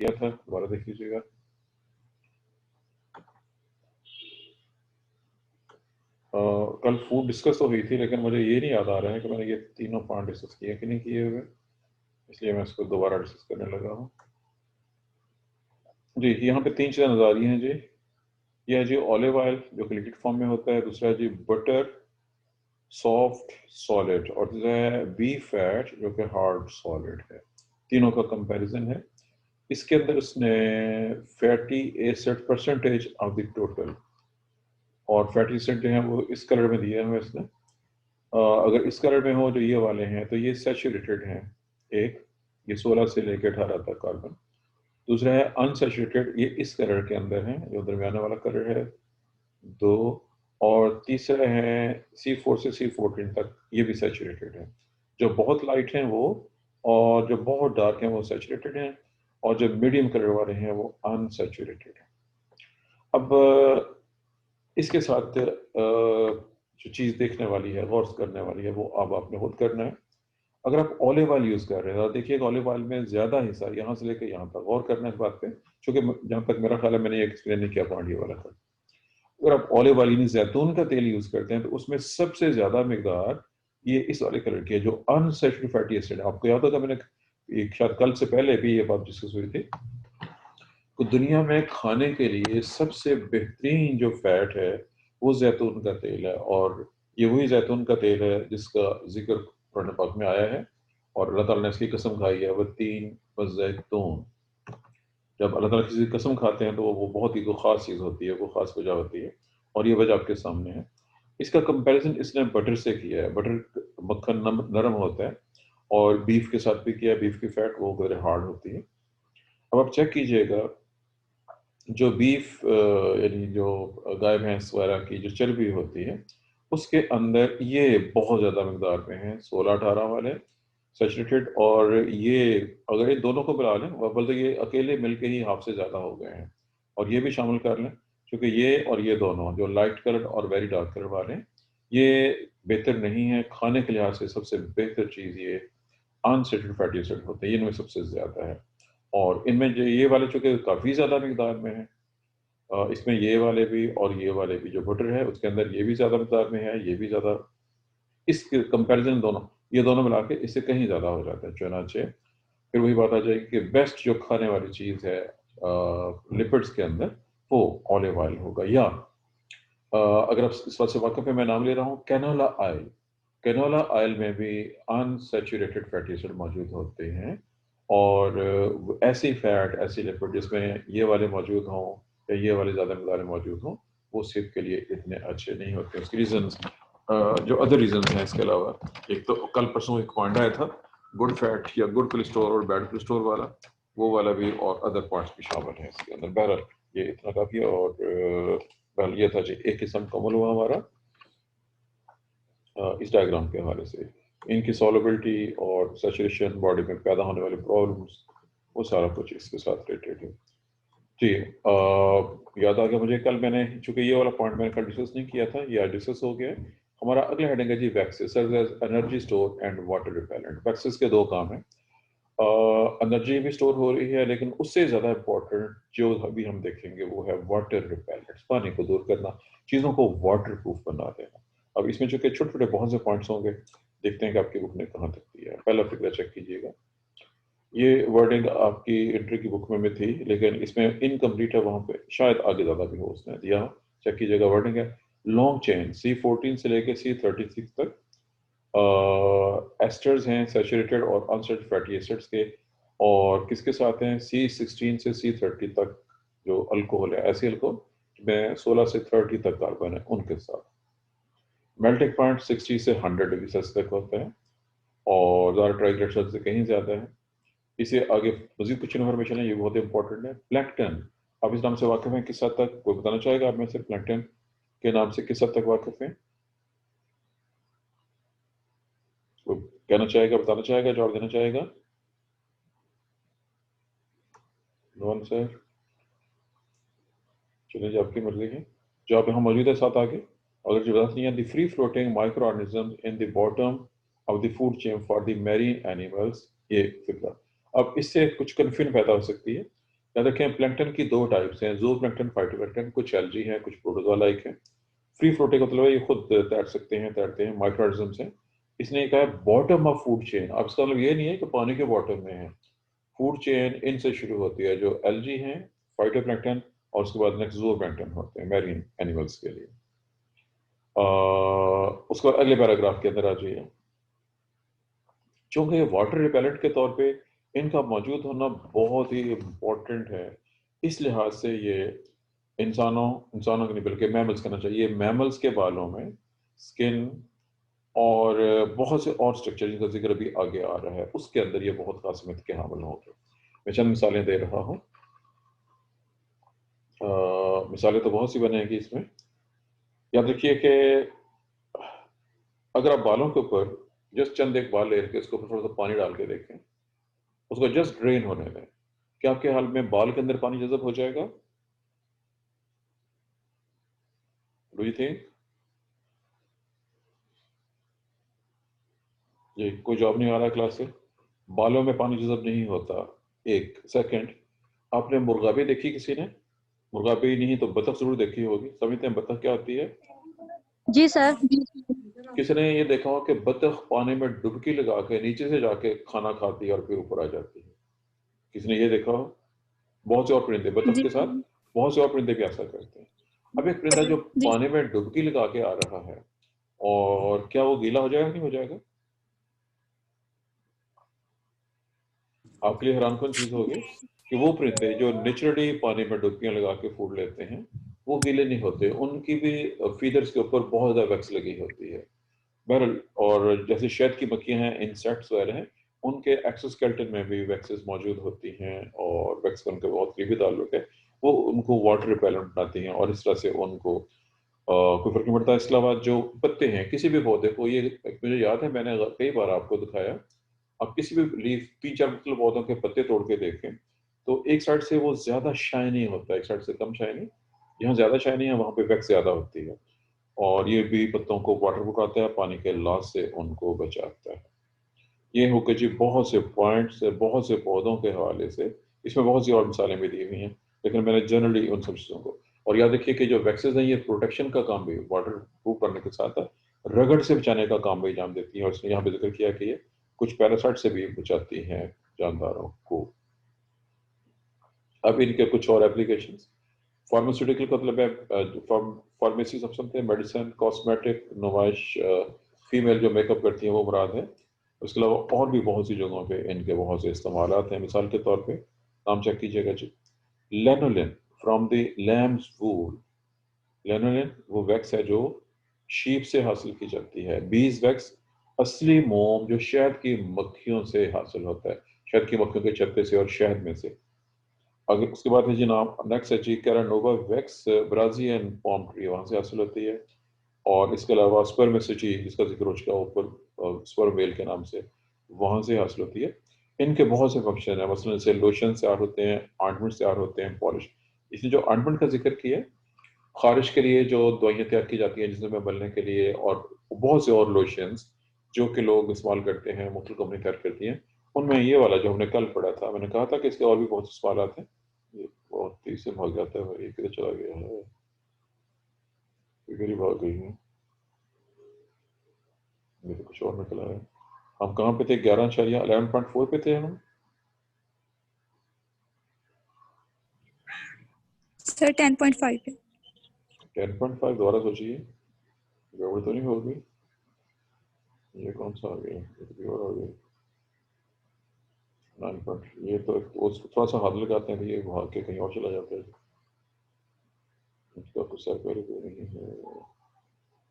किया था, दोबारा देख लीजिएगा। कल फूड डिस्कस तो हुई थी, लेकिन मुझे ये नहीं याद आ रहा है कि मैंने ये तीनों पॉइंट डिस्कस किए कि नहीं किए हुए, इसलिए मैं इसको दोबारा डिस्कस करने लगा हूँ। जी, यहाँ पे 3 चीज़ें नजर आ रही हैं जी। यह है जी ऑलिव ऑयल जो कि लिक्विड फॉर्म में होता है, दूसरा है जी बटर सॉफ्ट सॉलिड, और तीसरा है बीफ फैट जो कि हार्ड सॉलिड है। तीनों का कंपैरिजन है। इसके अंदर उसने fatty acid percentage of the total, और फैटी एसिड जो है वो इस कलर में दिया है इसने। अगर इस कलर में हो जो ये वाले हैं तो ये सैचुरेटेड हैं, एक ये 16 से लेकर 18 तक कार्बन। दूसरा है अनसैचुरेटेड, ये इस कलर के अंदर है जो दरमियाना वाला कलर है, 2। और तीसरा है C4 से C14 तक, ये भी सैचुरेटेड है। जो बहुत लाइट हैं वो, और जो बहुत डार्क हैं वो सैचुरेटेड हैं, और जो मीडियम कलर वाले हैं वो अनसैचुरेटेड हैं। अब इसके साथ जो चीज़ देखने वाली है, गौर करने वाली है, वो अब आपने खुद करना है। अगर आप ऑलिव ऑयल यूज़ कर रहे हैं तो देखिए ऑलिव ऑयल में ज़्यादा हिस्सा यहाँ से लेकर यहाँ तक गौर करना है इस बात पे, क्योंकि जहाँ तक मेरा ख्याल है मैंने ये एक्सप्लेन नहीं किया पॉइंट ये वाला था। अगर आप ऑलिव ऑयल यानी जैतून का तेल यूज़ करते हैं तो उसमें सबसे ज़्यादा मकदार ये इस वाले कलर की है जो अनसैचुरेटेड फैटी एसिड है। आपको याद होगा मैंने एक शायद कल से पहले भी ये बात डिस्कस हुई थी। तो दुनिया में खाने के लिए सबसे बेहतरीन जो फैट है वो जैतून का तेल है, और ये वही जैतून का तेल है जिसका जिक्र कुरान पाक में आया है, और अल्लाह ताला ने इसकी कसम खाई है, वह तीन वज़ैतून। जब अल्लाह ताला किसी की कसम खाते हैं तो वो बहुत ही कोई ख़ास चीज़ होती है, वो ख़ास वजह होती है, और ये वजह आपके सामने है। इसका कंपैरिजन इसने बटर से किया है। बटर मक्खन नरम होता है, और बीफ के साथ भी किया है, बीफ की फैट वो वेरी हार्ड होती है। अब आप चेक कीजिएगा, जो बीफ यानी जो गाय भैंस वगैरह की जो चर्बी होती है उसके अंदर ये बहुत ज़्यादा मकदार में है, 16-18 वाले सैचुरेटेड, और ये अगर ये दोनों को मिला लें बोलते ये अकेले मिलके ही हाफ से ज़्यादा हो गए हैं, और ये भी शामिल कर लें, क्योंकि ये और ये दोनों जो लाइट कलर और वेरी डार्क कलर वाले ये बेहतर नहीं है खाने के लिहाज से। सबसे बेहतर चीज़ ये अनसैचुरेटेड फैटी एसिड होते हैं, ये इनमें सबसे ज़्यादा है, और इनमें जो ये वाले चूँकि काफ़ी ज़्यादा मकदार में है, इसमें ये वाले भी और ये वाले भी, जो बटर है उसके अंदर ये भी ज़्यादा मकदार में है, ये भी ज़्यादा, इस कंपैरिजन दोनों ये दोनों मिला के इससे कहीं ज़्यादा हो जाता है। चुनाचे फिर वही बात आ जाएगी कि बेस्ट जो खाने वाली चीज़ है लिपिड्स के अंदर वो ऑलिव ऑयल होगा, या अगर आप इस बात से वाकिफ है मैं नाम ले रहा हूँ कैनोला ऑयल। कैनोला ऑयल में भी अनसैचुरेटेड फैटी एसिड मौजूद होते हैं, और ऐसी फैट ऐसी लिपिड जिसमें ये वाले मौजूद हों या ये वाले ज़्यादा मकदार में मौजूद हों वो सेहत के लिए इतने अच्छे नहीं होते। उसके रीजंस जो अदर रीजंस हैं इसके अलावा, एक तो कल परसों एक पॉइंट आया था गुड फैट या गुड कोलेस्ट्रॉल और बैड कोलेस्ट्रॉल वाला, वो वाला भी, और अदर पॉइंट्स भी शामिल हैं इसके अंदर। बहरहाल ये इतना काफ़ी है, और बहरहाल ये था जी एक किस्म कमल हुआ हमारा इस डायग्राम के हवाले से। इनकी सॉल्युबिलिटी और सैचुरेशन, बॉडी में पैदा होने वाले प्रॉब्लम्स, वो सारा कुछ इसके साथ रिलेटेड है जी। याद आ गया मुझे, कल मैंने चूंकि ये वाला पॉइंट मैंने कल डिस्कस नहीं किया था, ये आज डिस्कस हो गया है। हमारा अगला हेडिंग है जी waxes serve as energy store and water repellent. Waxes के दो काम हैं, एनर्जी भी स्टोर हो रही है, लेकिन उससे ज़्यादा इम्पोर्टेंट जो अभी हम देखेंगे वो है वाटर रिपेलेंट, पानी को दूर करना, चीज़ों को वाटर प्रूफ बना देना। अब इसमें चूंकि छोटे छोटे बहुत से पॉइंट्स होंगे, देखते हैं कि आपकी बुक ने कहाँ तक दिया है। पहला फिक्र चेक कीजिएगा, ये वर्डिंग आपकी एंट्री की बुक में थी, लेकिन इसमें इनकम्प्लीट है, वहाँ पे शायद आगे ज़्यादा भी हो उसने दिया। चेक कीजिएगा, वर्डिंग है लॉन्ग चेन C14 से लेकर C36 तक एस्टर्स हैं सैचुरेटेड और अनसैचुरेटेड फैटी एसिड्स के, और किसके साथ हैं C16 से C30 तक जो अल्कोहल है, ऐसे अल्कोहल में 16 से 30 तक कार्बन है उनके साथ। मेल्टिंग पॉइंट 60 से 100 डिग्री सेल्सियस तक होता है, और ज़्यादा ट्राइग्लिसराइड से कहीं ज़्यादा है। इसे आगे मजीद कुछ इन्फॉर्मेशन है, ये बहुत इंपॉर्टेंट है। प्लैंकटन, आप इस नाम से वाकिफ हैं किस हद तक, कोई बताना चाहेगा आप में से प्लैंकटन के नाम से किस हद तक वाकिफ हैं? कोई कहना चाहेगा, बताना चाहेगा, जवाब देना चाहेगा? No answer. चलिए जी आपकी मर्जी है, जो आप यहाँ मौजूद है साथ आगे। अगर जो बात नहीं है, the free floating micro organism in the bottom of the food chain for the marine animals, ये फिक्रा। अब इससे कुछ कन्फ्यूजन पैदा हो सकती है याद रखें प्लैंकटन की दो टाइप्स हैं, जू प्लैंकटन, फाइटोप्लैंकटन। कुछ एल्गी हैं, कुछ प्रोटोजोआ लाइक हैं। फ्री फ्लोटिंग का मतलब है ये खुद तैर सकते हैं, तैरते हैं, माइक्रोऑर्गेनिज्म्स हैं। इसने कहा है बॉटम ऑफ फूड चेन। अब इसका मतलब ये नहीं है कि पानी के बॉटम में है, फूड चेन इनसे शुरू होती है, जो एल्गी हैं, फाइटोप्लैंकटन, और उसके बाद नेक्स्ट जूप्लैंक्टन होते हैं मैरीन एनिमल्स के लिए। उसके बाद अगले पैराग्राफ के अंदर आ जाइए। चूंकि वाटर रिपेलेंट के तौर पे इनका मौजूद होना बहुत ही इम्पोर्टेंट है, इस लिहाज से ये इंसानों के नहीं बल्कि मैमल्स कहना चाहिए, मैमल्स के बालों में स्किन और बहुत से और स्ट्रक्चर जिनका जिक्र अभी आगे आ रहा है, उसके अंदर ये बहुत खास अहमियत के हामिल होंगे। मैं चंद मिसालें दे रहा हूँ। मिसालें तो बहुत सी बनेंगी इसमें। याद रखिए कि अगर आप बालों के ऊपर जस्ट चंद एक बाल ले रखे, उसके ऊपर थोड़ा सा पानी डाल के देखें, उसको जस्ट ड्रेन होने दें, क्या आपके हाल में बाल के अंदर पानी जज़ब हो जाएगा? Do you think? ये कोई जवाब नहीं आ रहा है क्लास से। बालों में पानी जज़ब नहीं होता। एक सेकंड, आपने मुर्गाबी देखी किसी ने? मुर्गाबी नहीं तो बतख जरूर देखी होगी। समझते हैं बतख क्या होती है? जी सर। किसी ने ये देखा हो कि बतख पानी में डुबकी लगा के नीचे से जाके खाना खाती है और फिर ऊपर आ जाती है? किसी ने ये देखा हो? बहुत से और परिंदे बतख जी के साथ बहुत से और परिंदे भी ऐसा करते हैं। अब एक परिंदा जो जी पानी में डुबकी लगा के आ रहा है, और क्या वो गीला हो जाएगा नहीं हो जाएगा? आपके लिए हैरानकुन चीज होगी कि वो परिंदे जो नेचुरली पानी में डुबकियां लगा के फूड लेते हैं, वो गीले नहीं होते। उनकी भी फीदर्स के ऊपर बहुत ज्यादा वैक्स लगी होती है। बहरहाल, और जैसे शहद की मक्खियां हैं, इंसेक्ट्स वगैरह हैं, उनके एक्सोस्केलेटन में भी वैक्सेस मौजूद होती हैं, और वैक्स का उनके बहुत करीबी ताल्लुक है। वो उनको वाटर रिपेलेंट बनाती हैं, और इस तरह से उनको कोई फर्क नहीं पड़ता। इसके अलावा जो पत्ते हैं किसी भी पौधे को, ये मुझे याद है मैंने कई बार आपको दिखाया, आप किसी भी लीफ, तीन चार मुख्तलिफ पौधों के पत्ते तोड़ के देखें, तो एक साइड से वो ज्यादा शाइनी होता है, एक साइड से कम शाइनी। जहाँ ज्यादा शाइनी है वहां पे वैक्स ज्यादा होती है, और ये भी पत्तों को वाटर प्रूफ आता है, पानी के लॉस से उनको बचाता है। ये हो के जी बहुत से पॉइंट्स है, बहुत से पौधों के हवाले से। इसमें बहुत सी और मिसालें भी दी हुई हैं, लेकिन मैंने जनरली उन सब चीज़ों को। और याद रखिए कि जो वैक्सीन है ये प्रोटेक्शन का काम भी वाटर प्रूफ करने के साथ साथ रगड़ से बचाने का काम भी अंजाम देती है, और इसने यहाँ पे जिक्र किया कि ये कुछ पैरासाइट से भी बचाती हैं जानदारों को। अब इनके कुछ और एप्लीकेशन। फार्मास्यूटिकल का मतलब है फार्मेसी, सब सुनते हैं, मेडिसिन, कॉस्मेटिक, नुमाइश, फीमेल जो मेकअप करती हैं वो मुराद है। उसके अलावा और भी बहुत सी जगहों पे इनके बहुत से इस्तेमालात हैं। मिसाल के तौर पे नाम चेक कीजिएगा जी। Lanolin from the lamb's wool. Lanolin वो वैक्स है जो शीप से हासिल की जाती है। बीज वैक्स असली मोम जो शहद की मक्खियों से हासिल होता है, शहद की मक्खियों के छत्ते से और शहद में से। अगर उसके बाद है जी नाम नेक्स्ट है जी कैरानोवा वैक्स, ब्राजीलियन पॉम ट्री, वहां से हासिल होती है। और इसके अलावा स्पर्मेसिटी जिसका जिक्र हो चुका ऊपर, स्पर्म वेल के नाम से, वहां से हासिल होती है। इनके बहुत से फंक्शन है, मसलन से लोशन तैयार होते हैं, ऑइंटमेंट तैयार होते हैं, पॉलिश। इसने जो ऑइंटमेंट का जिक्र किया है, खारिश के लिए जो दवाइयाँ तैयार की जाती हैं जिसमें मलने के लिए, और बहुत से और लोशंस जो कि लोग इस्तेमाल करते हैं, मुख्तलिफ कंपनी तैयार करती हैं। उनमें ये वाला जो हमने कल पढ़ा था, मैंने कहा था कि इसके और भी बहुत से सवाल हैं। ये बहुत तेजी से भाग जाता है भाई, ये किधर चला गया है? ये भाग गई है, मेरे कुछ और निकला है। हम कहाँ पे थे? 11.4 पे थे हम। सर 10.5 पे। 10.5 दोबारा सोचिए, गड़बड़ तो नहीं होगी? ये कौन सा आ गया? ये तो भी और आ गया। 9 ये तो थोड़ा सा हाथ लगाते हैं तो ये भाग के कहीं और चला जाता है। इसका तो सर पहले कोई नहीं है।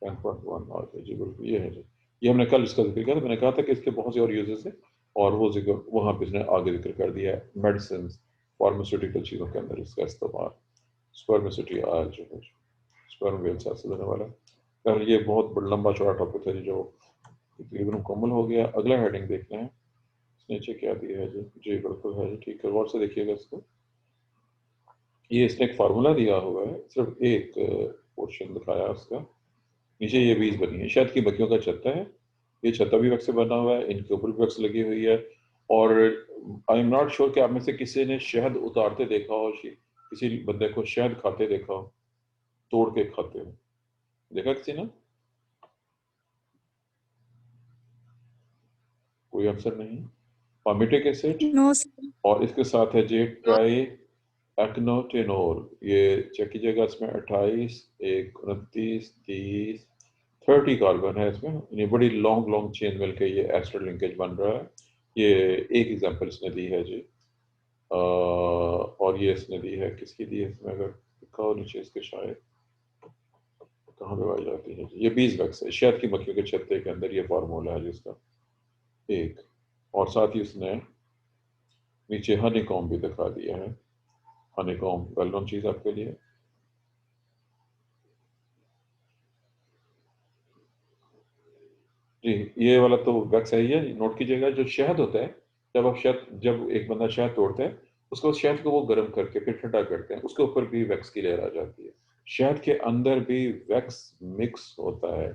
10.1 आ गया जी, बिल्कुल ये है जी। ये हमने कल इसका जिक्र किया था, मैंने कहा था कि इसके बहुत से और यूजेस हैं, और वो जिक्र वहाँ पे इसने आगे जिक्र कर दिया है। मेडिसिन, फार्मास्यूटिकल चीज़ों के अंदर इसका इस्तेमाल। स्पर्मेसिटी आज जो है, स्पर्म वेल से हासिल होने वाला। यार ये बहुत बड़ा लंबा चौड़ा टॉपिक है जी, जो तकरीबन मुकम्मल हो गया। अगला हेडिंग देखते हैं, नीचे क्या दिया है जी। जी बिल्कुल है जी, ठीक है, गौर से देखिएगा इसको। ये इसने एक फार्मूला दिया हुआ है, सिर्फ एक पोर्शन दिखाया उसका। नीचे ये बीज बनी है, शहद की मक्खियों का छत्ता है। ये छत्ता भी वैक्स से बना हुआ है, इनके ऊपर भी वैक्स लगी हुई है, और आई एम नॉट श्योर कि आप में से किसी ने शहद उतारते देखा हो, किसी बंदे को शहद खाते देखा हो, तोड़ के खाते हो, देखा किसी ने? कोई आंसर नहीं। Palmitic acid no sir. और इसके साथ है जी ट्राई एक्नोटेनोल। ये चेक कीजिएगा, इसमें 28, 29, 30, 30 कार्बन है इसमें। ये बड़ी लॉन्ग लॉन्ग चेन मिलके ये एस्टर लिंकेज बन रहा है। ये एक एग्जांपल इसने दी है जी। और ये इसने दी है, किसकी दी है इसमें, अगर लिखा हो नीचे इसके शायद, कहाँ पे पाई जाती है जी? ये बीज वैक्स है, शहद की मक्खियों के छत्ते के अंदर ये फार्मूला है जिसका एक। और साथ ही उसने नीचे हनी कॉम्ब भी दिखा दिया है। हनी कॉम्ब वेल नोन चीज आपके लिए। जी, ये वाला तो वैक्स है, ये नोट कीजिएगा। जो शहद होता है, जब एक बंदा शहद तोड़ता है, उसको शहद को वो गर्म करके फिर ठंडा करते हैं, उसके ऊपर भी वैक्स की लेयर आ जाती है। शहद के अंदर भी वैक्स मिक्स होता है,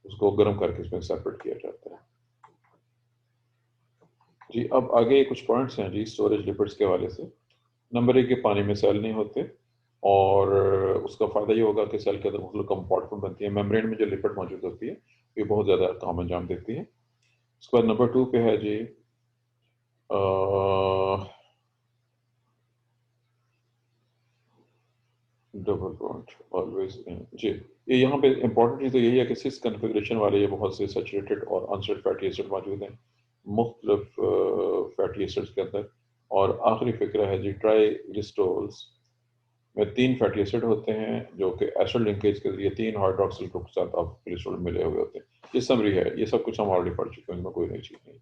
उसको गर्म करके इसमें सेपरेट किया जाता है। जी, अब आगे कुछ पॉइंट्स हैं जी स्टोरेज लिपिड्स के हवाले से। नंबर एक, के पानी में सेल नहीं होते, और उसका फ़ायदा ये होगा कि सेल के अंदर मुख्तलिफ कंपार्टमेंट बनती है। मेम्ब्रेन में जो लिपिड मौजूद होती है, ये बहुत ज़्यादा काम अंजाम देती है। उसके बाद नंबर टू पे है जी डबल बॉन्ड ऑलवेज जी। ये यहाँ पे इंपॉर्टेंट चीज़ तो यही है कि सिस कन्फिग्रेशन वाले ये बहुत से सैचुरेटेड और अनसैचुरेटेड फैटी एसिड मौजूद हैं मुख्तलिफ फैटी एसिड्स के अंदर। और आखिरी फिक्र है जी ट्राइग्लिसरोल्स में 3 फैटी एसिड होते हैं जो कि एसिड लिंकेज के जरिए 3 हाइड्रोक्सिल ग्रुप के साथ आप कोलेस्ट्रॉल मिले हुए होते हैं। ये समरी है, ये सब कुछ हम ऑलरेडी पढ़ चुके हैं, इनमें कोई नई चीज़ नहीं।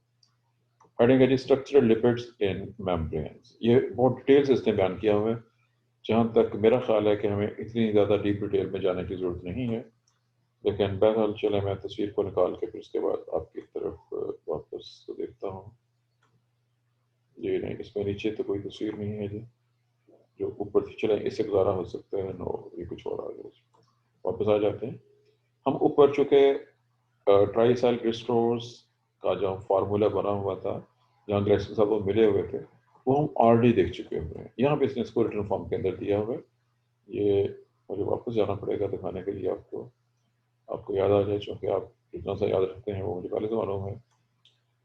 हेडिंग है जी स्ट्रक्चरल लिपिड्स इन मेम्ब्रेन्स। ये बहुत डिटेल से इसने बयान किया हुआ है। जहाँ तक मेरा ख्याल है कि हमें इतनी ज़्यादा डीप डिटेल में जाने की ज़रूरत नहीं है, लेकिन बहरहाल चले मैं तस्वीर को निकाल के फिर उसके बाद आपकी तरफ वापस देखता हूँ। जी नहीं, इसमें नीचे तो कोई तस्वीर नहीं है जी। जो ऊपर से चले इससे गुजारा हो सकता है, नो ये कुछ और आ गया। वापस आ जाते हैं। हम ऊपर चुके ट्राइसाइल क्रिस्टोर्स का जो फार्मूला बना हुआ था, जहाँ ग्लाइसिन साहब वो मिले हुए थे, वो हम ऑलरेडी देख चुके हुए हैं। यहाँ पे इसने इसको रिटर्न फॉर्म के अंदर दिया हुआ है। ये मुझे वापस जाना पड़ेगा दिखाने के लिए आपको, आपको याद आ जाए, चूँकि आप जितना सा याद रखते हैं वो मुझे पहले से मालूम है।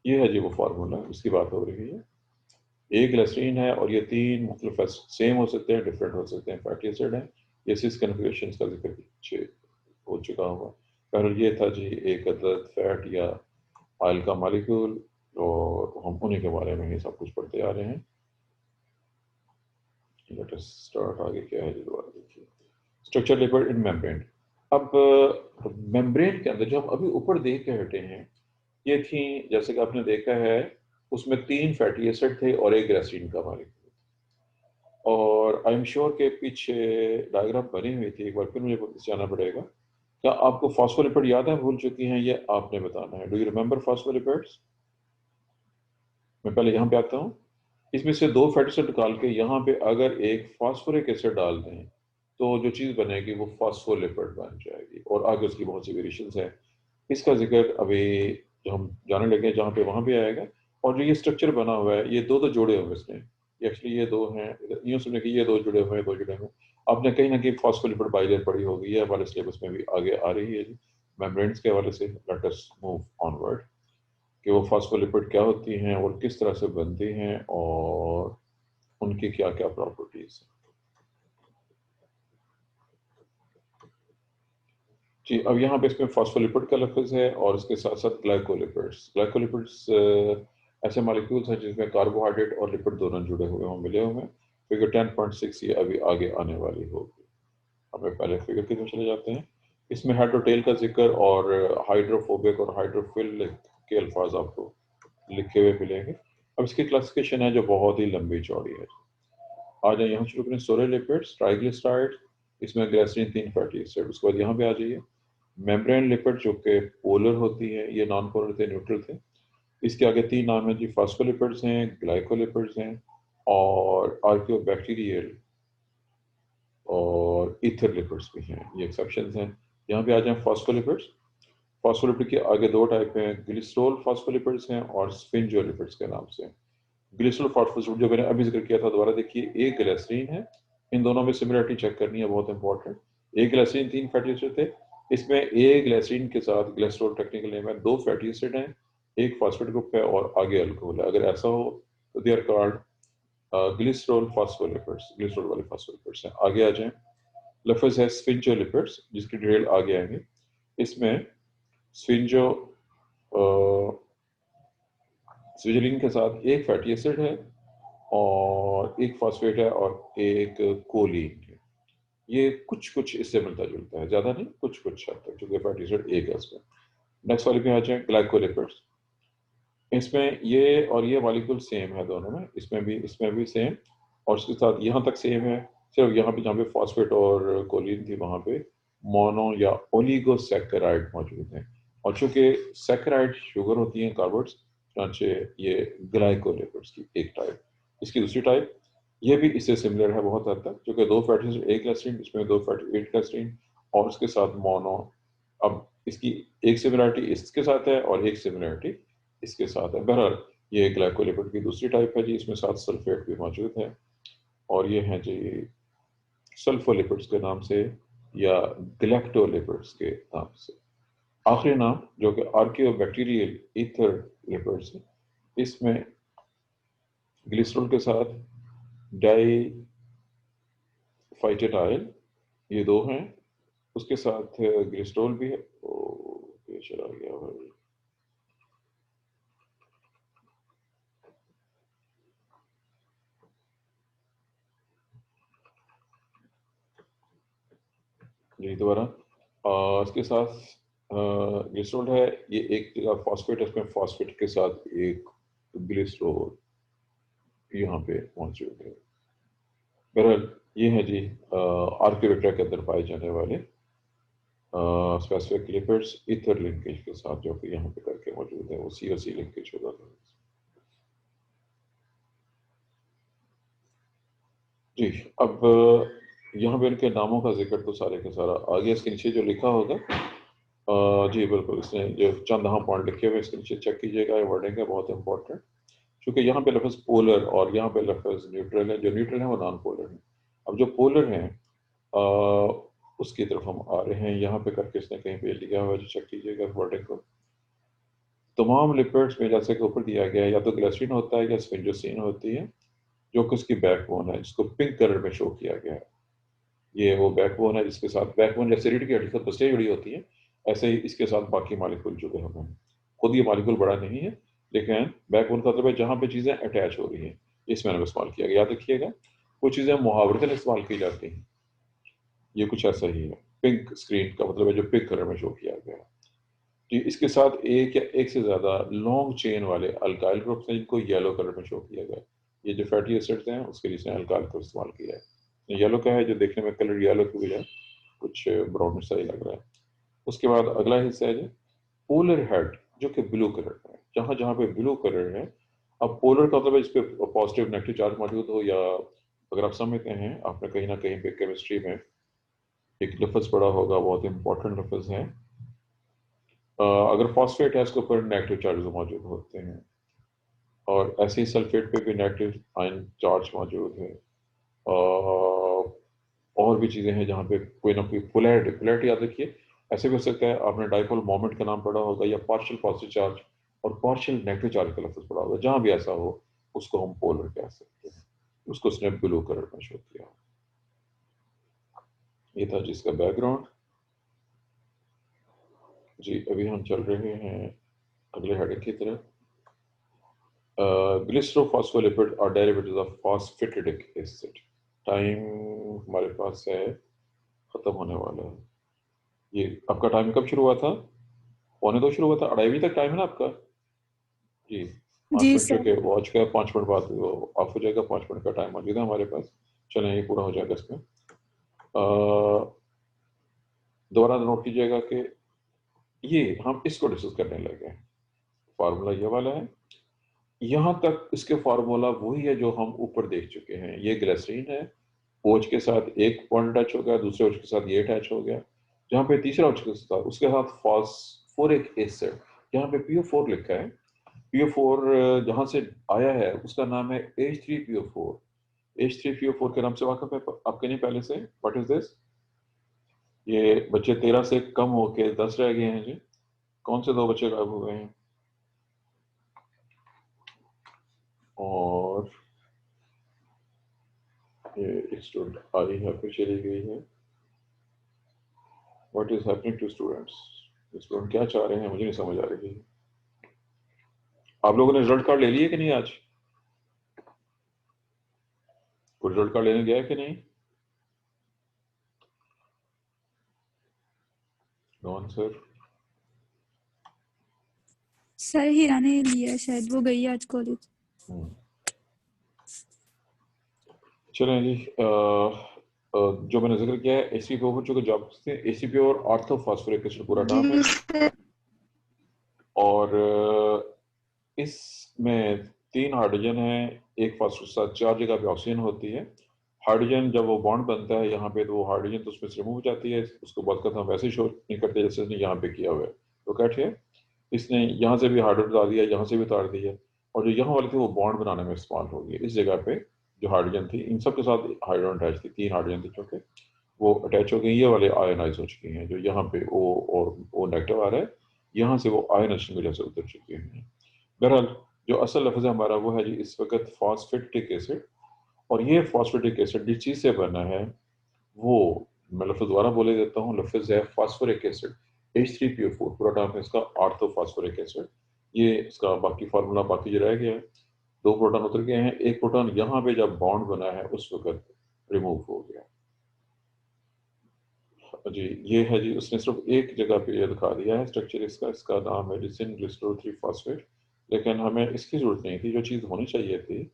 ये है जी वो फार्मूला, इसकी बात हो रही है। एक ग्लिसरीन है और ये 3 मुख्तलिफ सेम हो सकते हैं, डिफरेंट हो सकते हैं, फैटी एसिड है। ये 6 कन्फिग्रेशन का जिक्र पीछे हो चुका हुआ। पहले ये था जी एक अदद फैट या ऑयल का मालिक्यूल, और हम उन्हीं के बारे में ही सब कुछ पढ़ते आ रहे हैं। Let us start. आगे क्या है जी, दोबारा देखिए। स्ट्रक्चर लिपिड इन मेम्ब्रेन। अब मेम्ब्रेन के अंदर जो हम अभी ऊपर देख के हटे हैं, ये थी, जैसे कि आपने देखा है, उसमें 3 फैटी एसिड थे और एक ग्लिसरीन का मालिक्यूल। और आई एम श्योर के पीछे डायग्राम बनी हुई थी, एक बार फिर मुझे वापस जाना पड़ेगा। क्या आपको फॉस्फोलिपिड याद है, भूल चुकी हैं, ये आपने बताना है। Do you remember phospholipids? मैं पहले यहाँ पे आता हूँ। इसमें से 2 फैटी एसिड निकाल के यहाँ पे अगर एक फास्फोरिक एसिड डाल दें, तो जो चीज़ बनेगी वो फॉस्फोलिपिड बन जाएगी। और आगे उसकी बहुत सी वेरिएशंस हैं, इसका जिक्र अभी जो हम जाने लगे जहाँ पे वहाँ पे आएगा। और जो ये स्ट्रक्चर बना हुआ है, ये दो जोड़े हुए इसमें, ये एक्चुअली ये 2 हैं, यूँ समझे कि ये 2 जुड़े हुए हैं, 2 जुड़े हुए हैं। आपने कहीं ना कहीं फॉस्फोलिपिड बाइलेयर पढ़ी होगी, ये हमारे सिलेबस में भी आगे आ रही है। मेम्ब्रेन्स के हवाले से लेट अस मूव ऑनवर्ड कि वो फॉस्फोलिपिड क्या होती हैं और किस तरह से बनती हैं और उनकी क्या क्या प्रॉपर्टीज हैं। जी, अब यहाँ पे इसमें फॉस्फोलिपिड का लफ्ज़ है और इसके साथ साथ ग्लाइकोलिपिड्स। ग्लाइकोलिपिड्स ऐसे मॉलिक्यूल्स हैं जिसमें कार्बोहाइड्रेट और लिपिड दोनों जुड़े हुए हों, मिले हुए हैं। फिगर 10.6 ये अभी आगे आने वाली होगी। हमें पहले फिगर की तरफ चले जाते हैं। इसमें हाइड्रोटेल का जिक्र और हाइड्रोफोबिक और हाइड्रोफिलिक के अल्फाज आपको लिखे हुए मिलेंगे। अब इसकी क्लासिफिकेशन है जो बहुत ही लंबी चौड़ी है। आ जाए यहाँ शुरू करें। सोरेलिपिड्स, ट्राइग्लिसराइड, इसमें ग्लिसरीन 3 फैटी एसिड। उसके बाद यहाँ पे आ जाइए मेम्ब्रेन लिपिड जो कि पोलर होती है, ये नॉन पोलर थे, न्यूट्रल थे। इसके आगे 3 नाम है जी, फॉस्फोलिपिड्स हैं, ग्लाइकोलिपिड्स हैं और आर्कियोबैक्टीरियल और ईथर लिपिड्स भी हैं। ये एक्सेप्शंस हैं। यहाँ पे आ जाए फॉस्फोलिपिड्स। फॉस्फोलिपिड के आगे दो टाइप हैं, ग्लिसरॉल फॉस्फोलिपिड्स हैं और स्फिंजोलिपिड्स के नाम से। ग्लिसरॉल फॉस्फोलिपिड जो मैंने अभी जिक्र किया था, दोबारा देखिए, एक ग्लिसरीन है, इन दोनों में सिमिलरिटी चेक करनी है, बहुत इंपॉर्टेंट। एक ग्लिसरीन 3 फैटी एसिड थे, इसमें एक ग्लिसरीन के साथ, ग्लिसरॉल टेक्निकल नेम है, 2 फैटी एसिड हैं, एक फॉस्फेट ग्रुप है और आगे अल्कोहल है। अगर ऐसा हो तो they are called glycerol phospholipids, glycerol वाले फॉस्फोलिपिड्स हैं। आगे आ जाएं, लफ्ज है स्फिंजोलिपिड्स, जिसकी डिटेल आगे आएंगे। इसमें स्फिंजो स्विजलिन के साथ एक फैटी एसिड है और एक फॉस्फेट है और एक कोलिन है। ये कुछ कुछ इससे मिलता जुलता है, ज्यादा नहीं, कुछ कुछ हद तक, क्योंकि फैटी एसिड एक है इसमें। नेक्स्ट वाले पे आ जाए, ग्लाइकोलिपिड्स। इसमें ये और ये मॉलिक्यूल सेम है दोनों में, इसमें भी सेम, और इसके साथ यहाँ तक सेम है, सिर्फ यहाँ पे जहाँ पे फॉस्फेट और कोलिन थी वहाँ पे मोनो या ओलिगोसैकेराइड मौजूद है। और चूंकि सैकेराइड शुगर होती हैं, कार्बोहाइड्रेट्स, चुनांचे ये ग्लाइकोलिपिड्स की एक टाइप। इसकी दूसरी टाइप ये भी इससे सिमिलर है बहुत हद तक, क्योंकि दो फैटी एसिड एक ग्लिसरीन, इसमें दो फैटी एट ग्लिसरीन और उसके साथ मोनो। अब इसकी एक सिमिलरिटी इसके साथ है और एक सिमिलरिटी इसके साथ है। बहरहाल ये ग्लाइकोलिपिड की दूसरी टाइप है जी, इसमें साथ सल्फेट भी मौजूद है, और ये हैं जी सल्फोलिपिड्स के नाम से या गैलेक्टोलिपिड्स के नाम से। आखिरी नाम जो कि आर्कियोबैक्टीरियल ईथर लिपिड्स है, इसमें ग्लिसरॉल के साथ डाई फाइटेटाइल, ये दो हैं, उसके साथ ग्लिसरॉल भी है। ये चला गया भाई, जी दोबारा। इसके साथ ग्लिसरॉल है, ये एक जगह फॉस्फेट है, इसमें फॉस्फेट के साथ एक ग्लिसरॉल यहाँ पे मौजूद है। बहरहाल ये है जी आर्कियोबैक्टीरिया के अंदर पाए जाने वाले स्पेसिफिक लिपिड्स ईथर लिंकेज के साथ, जो कि यहाँ पे करके मौजूद है, वो COC लिंकेज होगा। जी, अब यहाँ पे इनके नामों का जिक्र तो सारे का सारा आगे इसके नीचे जो लिखा होगा, जी बिल्कुल, इसने जो चंद यहाँ पॉइंट लिखे हुए इसके नीचे चेक कीजिएगा, ये वर्डिंग है बहुत इंपॉर्टेंट, क्योंकि यहाँ पे लफ्ज पोलर और यहाँ पे लफ्ज न्यूट्रल है, जो न्यूट्रल है वो नॉन पोलर है। अब जो पोलर हैं उसकी तरफ हम आ रहे हैं, यहाँ पे करके इसने कहीं पे लिखा हुआ है, जो चेक कीजिएगा वर्डिंग को। तमाम लिपिड्स में जैसे कि ऊपर दिया गया है, या तो ग्लिसरीन होता है या स्फिंजोसिन होती है, जो कि उसकी बैकबोन है, जिसको पिंक कलर में शो किया गया है। ये वो बैकबोन है जिसके साथ, बैकबोन जैसे रीढ़ की हड्डी से पसलियाँ जुड़ी होती हैं, ऐसे ही इसके साथ बाकी मॉलिक्यूल जुड़े हुए हैं। खुद ये मॉलिक्यूल बड़ा नहीं है, लेकिन बैकबोन का मतलब है जहाँ पे चीज़ें अटैच हो रही हैं, इस मैंने इस्तेमाल किया गया। याद रखिएगा, कुछ चीज़ें मुहावरतन इस्तेमाल की जाती हैं, ये कुछ ऐसा ही है। पिंक स्क्रीन का मतलब है जो पिंक कलर में शो किया गया है। तो इसके साथ एक या एक से ज़्यादा लॉन्ग चेन वाले अल्काइल ग्रुप्स हैं, जिनको येलो कलर में शो किया गया है। ये जो फैटी एसिड्स हैं उसके लिए इसने अल्काइल को इस्तेमाल किया है। येलो क्या है, जो देखने में कलर येलो की बजाय कुछ ब्राउन सा ही लग रहा है। उसके बाद अगला हिस्सा है पोलर हेड, जो कि ब्लू कलर का है। जहां जहां पे ब्लू कलर है, अब पोलर का मतलब है इस पे पॉजिटिव नेगेटिव चार्ज मौजूद हो, या अगर आप समझते हैं, आपने कहीं ना कहीं पे केमिस्ट्री में एक लफ्ज पढ़ा होगा, बहुत इंपॉर्टेंट लफ्ज है, अगर फॉस्फेट है उसके ऊपर नेगेटिव चार्ज मौजूद होते हैं, और ऐसे ही सल्फेट पे भी नेगेटिव आयन चार्ज मौजूद है। और भी चीज़ें हैं जहाँ पे कोई ना कोई पोलैरिटी, पोलैरिटी याद रखिए, ऐसे भी हो सकता है, आपने डाइपोल मोमेंट का नाम पढ़ा होगा, या पार्शियल पॉजिटिव चार्ज और पार्शियल नेगेटिव चार्ज का लफ्ज पढ़ा होगा, जहाँ भी ऐसा हो उसको हम पोलर कह सकते हैं। उसको उसने ब्लू कलर में शो किया। ये था जिसका बैकग्राउंड जी। अभी हम चल रहे हैं अगले हेडिंग की तरफ। ग्लिसरोफॉस्फोलिपिड और derivatives of phosphatidic acid. Time हमारे पास है, खत्म होने वाला है। ये आपका टाइम कब शुरू हुआ था? 1:45 शुरू हुआ था, 2:30 बजे तक टाइम है ना आपका जी। 5 मिनट, जो सर। कि वॉच का 5 मिनट बाद वो ऑफ हो जाएगा, 5 मिनट का टाइम मौजूद है हमारे पास। चलें, ये पूरा हो जाएगा इसमें। दोबारा नोट कीजिएगा कि ये हम इसको डिस्कस करने लगे हैं। फार्मूला ये वाला है, यहाँ तक इसके फार्मूला वही है जो हम ऊपर देख चुके हैं। ये ग्लिसरीन है, OH के साथ एक बॉन्ड अटैच हो गया, दूसरे OH के साथ ये अटैच हो गया, जहाँ पे तीसरा OH के साथ, उसके साथ फोरिक एसिड, यहाँ पे PO4 लिखा है। PO4 जहाँ से आया है उसका नाम है H3PO4। H3PO4 के नाम से वाकफ है आपके नहीं पहले से? What is this? ये बच्चे 13 से कम होके 10 रह गए हैं जी। कौन से दो बच्चे गायब हो गए हैं? और ये एक स्टूडेंट आई है फिर चली गई है। What is happening to students? Student क्या चाह रहे हैं मुझे नहीं समझ आ रही। आप लोगों ने रिजल्ट कार्ड ले लिए कि नहीं आज? कोई रिजल्ट कार्ड लेने गया है कि नहीं? No answer. सर हीरा ने लिया है शायद, वो गई है आज कॉलेज। चलें जी, जो मैंने जिक्र किया है ACPO जो कि जॉब से ACPO और ऑर्थोफॉस्फोरिक एसिड पूरा नाम है। और इसमें 3 हाइड्रोजन है, एक फॉस्फोरस के साथ 4 जगह पे ऑक्सीजन होती है। हाइड्रोजन जब वो बॉन्ड बनता है यहाँ पे तो वो हाइड्रोजन तो उसमें से रिमूव हो जाती है, उसको बात करता हम वैसे ही शो नहीं करते जैसे उसने यहाँ पे किया हुआ है। तो कैट है इसने यहाँ से भी हाइड्रोजन उतार दिया, यहाँ से भी उतार दिया, और जो यहाँ वाली थी वो बॉन्ड बनाने में इस्तेमाल होगी। इस जगह पे जो हाइड्रोजन थी इन सब के साथ हाइड्रोजन अटैच थी, 3 हाइड्रोजन थी चूंकि वो अटैच हो गई, ये वाले आयनाइज हो चुकी हैं। जो यहाँ पे ओ नेगेटिव आ रहा है, यहाँ से वो आयनाइजेशन की वजह से उतर चुकी हैं। बहरहाल जो असल लफ्ज़ है हमारा वो है जी इस वक्त फॉस्फेटिक एसिड। और ये फॉस्फेटिक एसिड जिस चीज़ से बना है वो मैं लफ्ज़ दोबारा बोले देता हूँ। लफ्ज़ है फॉस्फोरिक एसिड, H3PO4 पूरा नाम है इसका ऑर्थोफॉस्फोरिक एसिड। ये इसका बाकी फार्मूला बाकी जो रह गया है, 2 प्रोटॉन उतर गए हैं, एक प्रोटॉन यहाँ पे जब बॉन्ड बना है उस वक्त रिमूव हो गया जी। ये है जी, उसने सिर्फ एक जगह पे ये दिखा दिया है स्ट्रक्चर इसका। इसका नाम है लिसिन ग्लिसरॉल 3 फॉस्फेट, लेकिन हमें इसकी जरूरत नहीं थी। जो चीज़ होनी चाहिए थी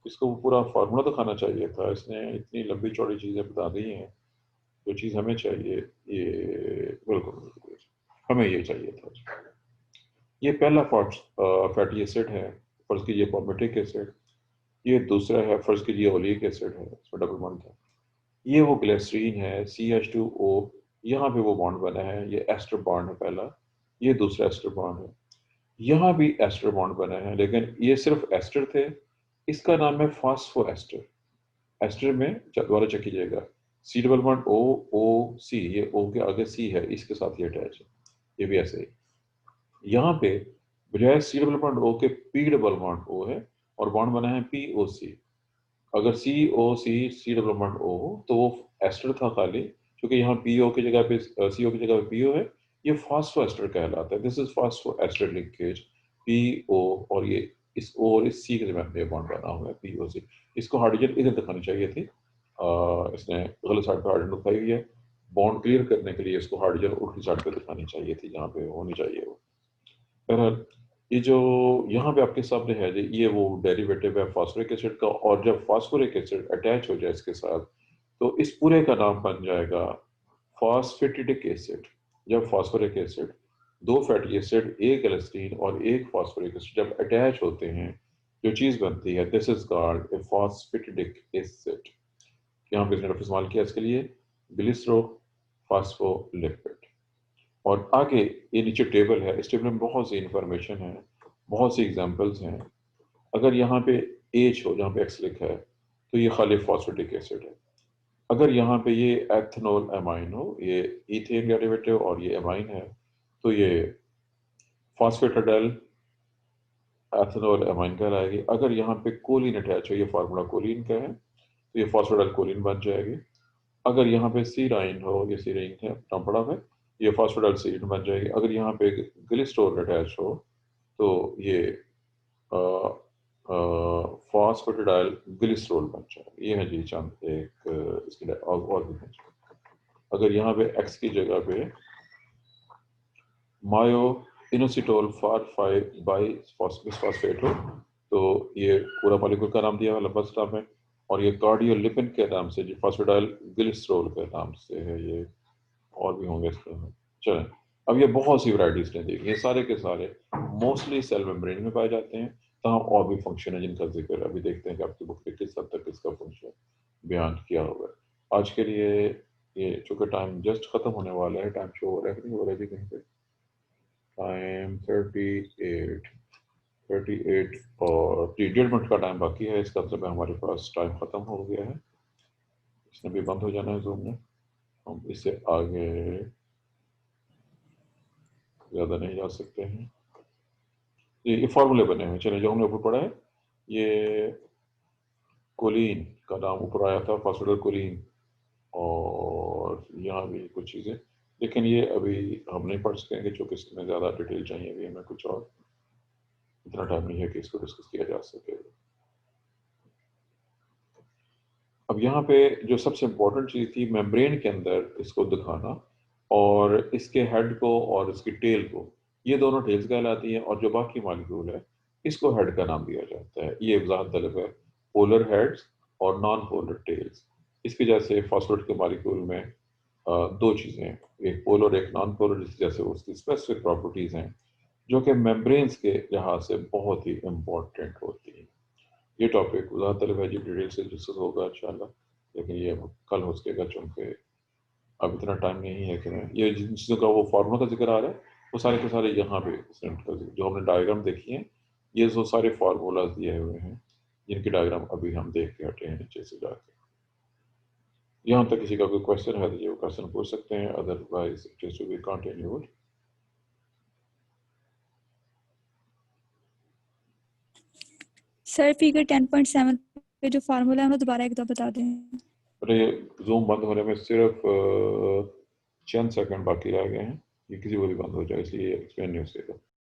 इसको वो पूरा फार्मूला दिखाना चाहिए था। इसने इतनी लंबी चौड़ी चीज़ें बता दी हैं। जो चीज़ हमें चाहिए ये बिल्कुल बिल्कुल हमें ये चाहिए था। ये पहला फैटी एसिड है, फर्ज कीजिए पॉर्मेटिक एसिड। ये दूसरा है, फर्ज कीजिए ओलिक एसिड है, इसमें डबल बॉन्ड था। ये वो ग्लिसरीन है CH2O, यहाँ पे वो बॉन्ड बना है, ये एस्टर बॉन्ड है पहला, ये दूसरा एस्टर बॉन्ड है। यहाँ भी एस्टर बॉन्ड बना है, लेकिन ये सिर्फ एस्टर थे। इसका नाम है फास्फो एस्टर। एस्टर में दोबारा चेक कीजिएगा, C डबल बॉन्ड OOC, ये O के आगे C है, इसके साथ ये अटैच है। ये भी ऐसे ही यहाँ पे बजाय C डबल बॉन्ड O के P डबल बॉन्ड O है और बॉन्ड बना है POC। अगर C डबल बॉन्ड O तो वो एस्टर था खाली, क्योंकि यहाँ PO की जगह पे CO की जगह पे PO है। ये फास्फो एस्टर कहलाता है। This is phospho ester linkage PO, और ये इस O और इस C के दरमियान में बॉन्ड बना हुआ है POC। इसको हाइड्रोजन इधर दिखानी चाहिए थी, इसने गलत साइड पे हाइड्रोजन दिखाई हुई है। बॉन्ड क्लियर करने के लिए इसको हाइड्रोजन उल्टी साइड पे दिखानी चाहिए थी, जहाँ पे होनी चाहिए वो। बहरहाल ये जो यहाँ पे आपके सामने है जी, ये वो डेरिवेटिव है फास्फोरिक एसिड का। और जब फास्फोरिक एसिड अटैच हो जाए इसके साथ तो इस पूरे का नाम बन जाएगा फॉस्फेटिडिक एसिड। जब फास्फोरिक एसिड, 2 फैटी एसिड, एक ग्लिसरीन और एक फास्फोरिक एसिड जब अटैच होते हैं, जो चीज़ बनती है this is called a phosphatidic acid. यहाँ पे इसने लफ्ज़ इस्तेमाल किया इसके लिए, ग्लिसरो फास्फोलिपिड। और आगे ये नीचे टेबल है, इस टेबल में बहुत सी इंफॉर्मेशन है, बहुत सी एग्जांपल्स हैं। अगर यहाँ पे H हो, जहाँ पे X लिखा है, तो ये खाली फॉस्फेटिक एसिड है। अगर यहाँ पे ये एथनॉल एमाइन हो, ये इथेन डेरिवेटिव और ये एमाइन है, तो ये फॉस्फेटाडाइल एथनॉल एमाइन कहलाएगी। अगर यहाँ पे कोलिन अटैच हो, ये फार्मूला कोलिन का है, तो ये फॉस्फेटाइल कोलिन बन जाएगी। अगर यहाँ पे सीराइन हो, ये सीराइन है नाम पड़ा है, ये फॉस्फेटाइल सीरीन बन जाएगी। अगर यहाँ पे ग्लिस्ट्रोल अटैच हो तो ये फॉस्फेटाइल ग्लिसरॉल बन जाएगा। ये है जी चंद एक इसके और भी है। अगर यहाँ पे एक्स की जगह पे मायो इनोसिटोल फॉर 5 बाई बिसफॉस्फेट हो तो ये पूरा मॉलिक्यूल का नाम दिया हुआ लंबा सा नाम है। और ये कार्डियोलिपिन के नाम से, जो फॉस्फेटाइल ग्लिसरॉल के नाम से है ये, और भी होंगे इसके। चलें, अब ये बहुत सी वैरायटीज ने दी, ये सारे के सारे मोस्टली सेल मेम्ब्रेन में पाए जाते हैं। तमाम और भी फंक्शन है जिनका जिक्र अभी देखते हैं कि आपकी बुक में किस हद तक इसका फंक्शन बयान किया हुआ है। आज के लिए ये चूंकि टाइम जस्ट खत्म होने वाला है, टाइम शो हो रहा है कि नहीं हो रहा है जी कहीं पे? टाइम 38 और 1.5 मिनट का टाइम बाकी है। इसका मतलब हमारे पास टाइम ख़त्म हो गया है। इसने भी बंद हो जाना है जूम ने। हम इससे आगे ज़्यादा नहीं जा सकते हैं। ये फार्मूले बने हुए, चलिए जो हमने ऊपर पढ़ा है, ये कोलिन का नाम ऊपर आया था, फास्फेट कोलिन, और यहाँ भी कुछ चीज़ें, लेकिन ये अभी हम नहीं पढ़ सकेंगे क्योंकि इसमें ज़्यादा डिटेल चाहिए अभी हमें कुछ, और इतना टाइम नहीं है कि इसको डिस्कस किया जा सके। अब यहाँ पे जो सबसे इम्पोर्टेंट चीज़ थी मेम्ब्रेन के अंदर इसको दिखाना, और इसके हेड को और इसकी टेल को, ये दोनों टेल्स कहलाती हैं, और जो बाकी मालिक्यूल है इसको हेड का नाम दिया जाता है। ये वजाहत तलब है, पोलर हेड्स और नॉन पोलर टेल्स। इसके जैसे फॉस्फेट के मालिक्यूल में दो चीज़ें हैं, एक पोलर एक नॉन पोलर, जिस जैसे उसकी स्पेसिफिक प्रॉपर्टीज़ हैं जो कि मेम्ब्रेन्स के लिहाज से बहुत ही इम्पोर्टेंट होती हैं। ये टॉपिक ज़्यादातर है जी डिटेल से डिस्कस होगा इंशाल्लाह, लेकिन ये कल हो सकेगा क्योंकि अब इतना टाइम नहीं है कि मैं ये जिन चीज़ों का वो फार्मूला का जिक्र आ रहा है वो सारे के सारे यहाँ पे जो हमने डायग्राम देखी है, ये जो सारे फार्मूलाज दिए हुए हैं जिनकी डायग्राम अभी हम देख के हटे हैं नीचे से जाके। यहाँ तक किसी का कोई क्वेश्चन है तो ये क्वेश्चन पूछ सकते हैं, otherwise it is to be continued. Sir figure 10.7 पे जो फार्मूला है वो दोबारा एक दो बता दें। अरे जूम बंद होने में सिर्फ चंद सेकंड बाकी रह गए हैं, ये किसी को भी बंद हो जाए इसलिए एक्सप्लेन नहीं हो सकेगा।